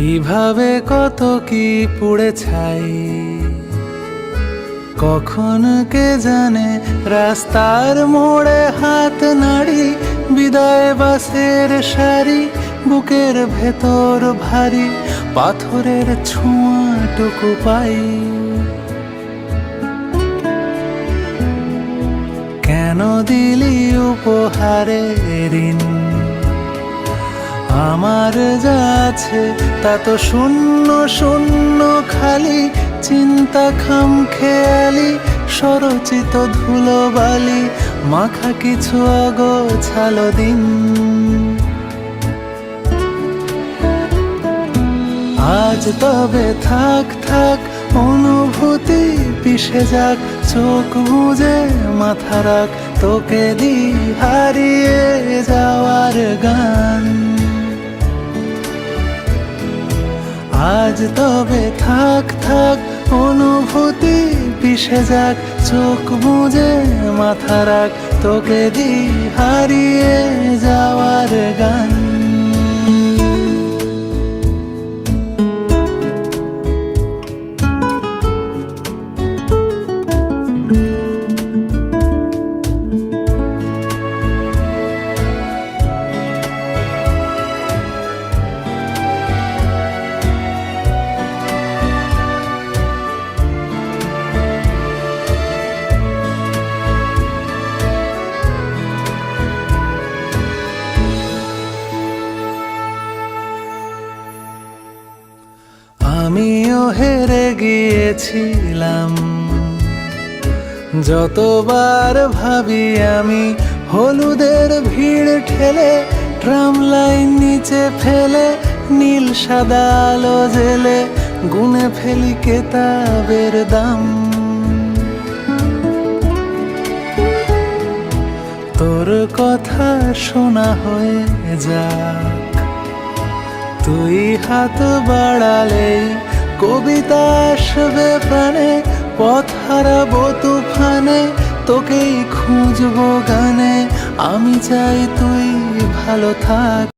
কিভাবে কত কি পুড়ে ছাই, কখন কে জানে। রাস্তার মোড়ে হাত নাড়ি, বিদায় বাসের সারি, বুকের ভেতর ভারী পাথরের ছোঁয়াটুকু পাই। কেন দিলি উপহারে ঋণ, আমার যা আছে তা তো শূন্য শূন্য খালি। চিন্তা খাম খেয়ালি, স্বরচিত ধুলোবালি মাখা কিছু অগোছালো দিন। আজ তবে থাক থাক অনুভূতি পিষে যাক, চোখ বুজে মাথা রাখ, তোকে দি হারিয়ে যাওয়ার গান। আজ তবে থাক থাক অনুভূতি পিষে যাক, চোখ বুজে মাথা রাখ, তোকে দি হারিয়ে যাওয়ার গান। আমিও হেরে গিয়েছিলাম, যতবার ভাবি আমি হলুদের ভিড় ঠেলে, ট্রাম লাইন নিচে ফেলে, নীল সাদা আলো জেলে গুনে ফেলি কেতাবের দাম। তোর কথা শোনা হয়ে যাক, তুই হাত বাড়ালেই কবিতা আসবে প্রাণে। পথ হারাবো তুফানে, তোকেই খুঁজবো গানে। আমি চাই তুই ভালো থাক।